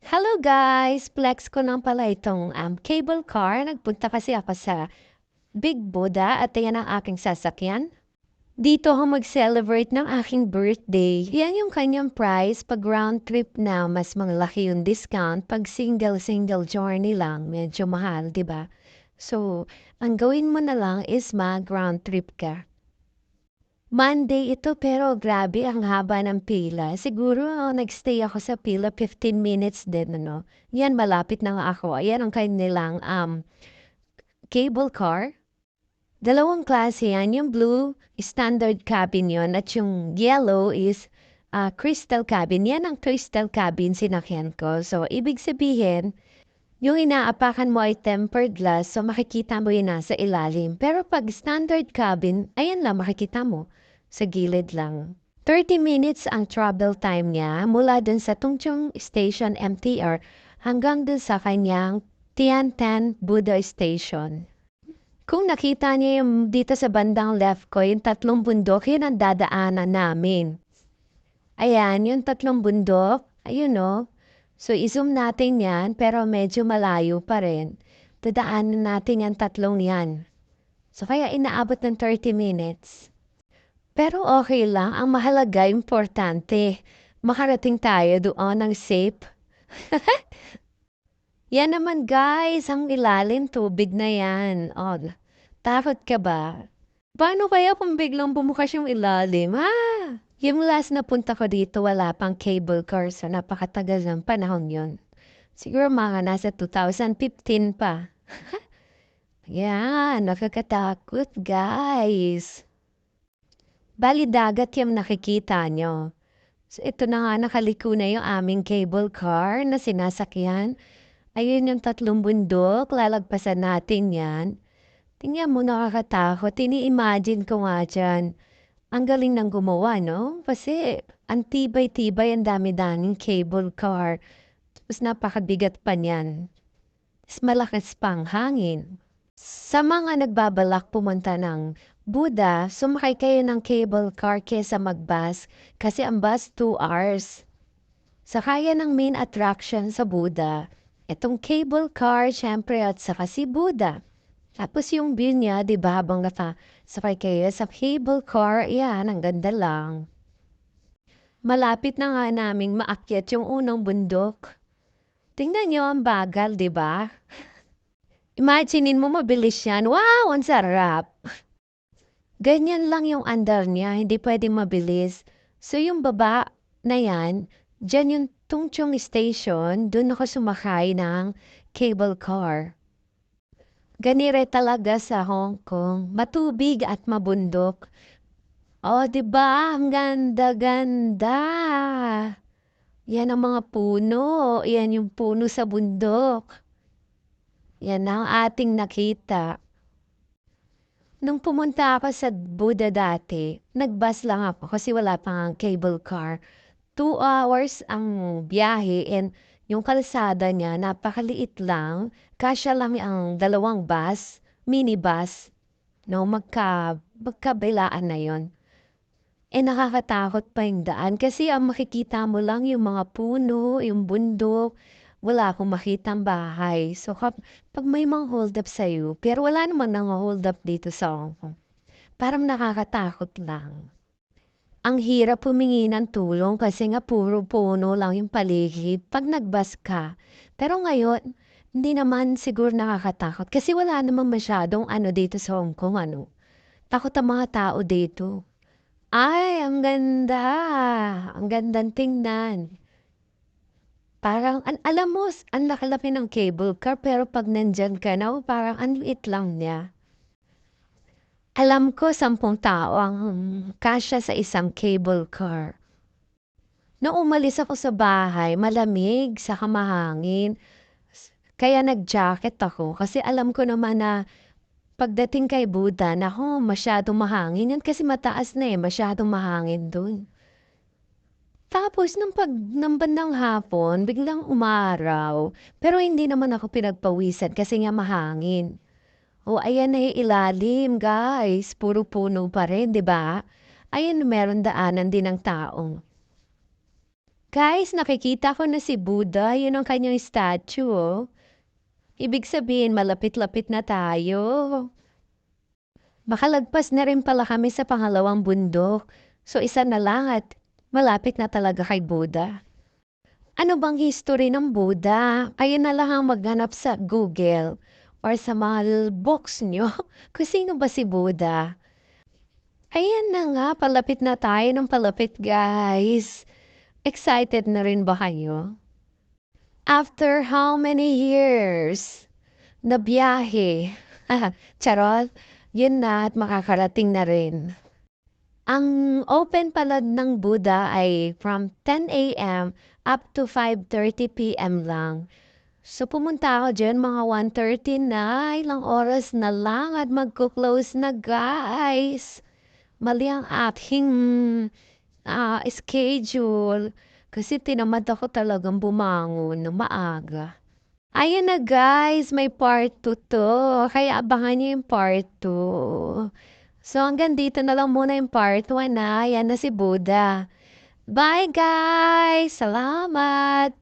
Hello guys! Flex ko lang pala itong cable car. Nagpunta kasi ako sa Big Buddha at ayan ang aking sasakyan. Dito ako mag-celebrate ng aking birthday. Yan yung kanyang price. Pag round trip na, mas malaki yung discount. Pag single journey lang, medyo mahal, di ba? So, ang gawin mo na lang is mag-round trip ka. Monday ito pero grabe ang haba ng pila. Siguro nagstay ako sa pila 15 minutes din, ano. Yan, malapit na nga ako. Ayan ang kanilang cable car. Dalawang klase yan. Yung blue, standard cabin yon at yung yellow is crystal cabin. Yan ang crystal cabin sinakyan ko. So, ibig sabihin, yung inaapakan mo ay tempered glass, so makikita mo yun nasa ilalim. Pero pag standard cabin, ayan lang makikita mo. Sa gilid lang. 30 minutes ang travel time niya mula dun sa Tungchung Station MTR hanggang dun sa kanyang Tiantan Buddha Station. Kung nakita niya yung dito sa bandang left ko, yung tatlong bundok, yun ang dadaanan namin. Ayan, yung tatlong bundok, ayun o. So, i-zoom natin yan, pero medyo malayo pa rin. Dadaanan natin yung tatlong yan. So, kaya inaabot ng 30 minutes. Pero okay lang, ang mahalaga, importante. Makarating tayo doon ng safe. Yan naman guys, ang ilalim tubig na yan. Oh, takot ka ba? Paano kaya kung biglang bumukas yung ilalim? Yung last na punta ko dito, wala pang cable car. So, napakatagal ng panahon yon. Siguro mga nasa 2015 pa. Yan, nakakatakot guys. Bali dagat yung nakikita nyo. So, ito na nga, nakaliko na yung aming cable car na sinasakyan. Ayun yung tatlong bundok, lalagpasan natin yan. Tingnan mo, nakakatakot. Ini-imagine ko nga dyan. Ang galing ng gumawa, no? Kasi ang tibay-tibay, ang dami-daming cable car. Tapos napakabigat pa niyan. Tapos malakas pang hangin. Sa mga nagbabalak pumunta ng Buda, sumakay kayo ng cable car kesa mag-bus kasi ang bus 2 hours. Sakaya ng main attraction sa Buda, itong cable car, syempre, at saka si Buda. Tapos yung view niya, di ba, habang sakay kayo sa cable car, yan, ang ganda lang. Malapit na nga naming maakyat yung unang bundok. Tingnan niyo ang bagal, di ba? Imaginein mo mabilis yan. Wow, ang sarap! Ganyan lang yung andar niya, hindi pwedeng mabilis. So yung baba na yan, dyan yung Tungchung Station, dun ako sumakay ng cable car. Ganire talaga sa Hong Kong, matubig at mabundok. Oh, 'di ba? Ang ganda-ganda. Yan ang mga puno. Yan yung puno sa bundok. Yan ang ating nakita. Nung pumunta ako sa Buda dati, nag-bus lang ako kasi wala pang cable car. 2 hours ang biyahe and yung kalsada niya napakaliit lang. Kasya lang ang dalawang bus, minibus, no, magkabilaan na yon. Eh nakakatakot pa yung daan kasi ang makikita mo lang yung mga puno, yung bundok, wala akong makitang bahay. So pag may mga hold up sa'yo, pero wala namang nang hold up dito sa Hong Kong. Parang nakakatakot lang. Ang hirap humingi ng tulong kasi nga puro puno lang yung paligid pag nagbas ka. Pero ngayon, hindi naman siguro nakakatakot kasi wala namang masyadong ano dito sa Hong Kong, ano. Takot ang mga tao dito. Ay, ang ganda! Ang gandang tingnan. Parang, alam mo, ang laki-laki ng cable car pero pag nandyan ka na, parang ang liit lang niya. Alam ko 10 tao ang kasya sa isang cable car. Nung umalis ako sa bahay, malamig, saka mahangin. Kaya nag-jacket ako kasi alam ko naman na pagdating kay Buda, naku, masyadong mahangin yan kasi mataas na masyadong mahangin dun. Tapos ng bandang hapon, biglang umaraw. Pero hindi naman ako pinagpawisan kasi nga mahangin. O ayan na yung ilalim, guys. Puro puno pa rin, di ba? Ayan, meron daanan din ng taong. Guys, nakikita ko na si Buddha, yun ang kanyang statue, oh. Ibig sabihin, malapit-lapit na tayo. Makalagpas na rin pala kami sa pangalawang bundok. So isa na lang at malapit na talaga kay Buddha. Ano bang history ng Buddha? Ayun na lang ang maghanap sa Google or sa mga box nyo kung sino ba si Buddha. Ayan na nga, palapit na tayo ng palapit guys. Excited na rin ba kayo? After how many years? Na biyahe. Charot, yun na at makakarating na rin. Ang open pala ng Buddha ay from 10 a.m. up to 5:30 p.m. lang. So pumunta ako dyan mga 1:30 na, ilang oras na lang at magko-close na guys. Mali ang ating schedule kasi tinamad ako talagang bumangon na maaga. Ayan na guys, may part 2 to. Kaya abangan niyo yung part 2. So hanggang dito na lang muna yung part 1 na. Yan na si Buddha. Bye guys! Salamat!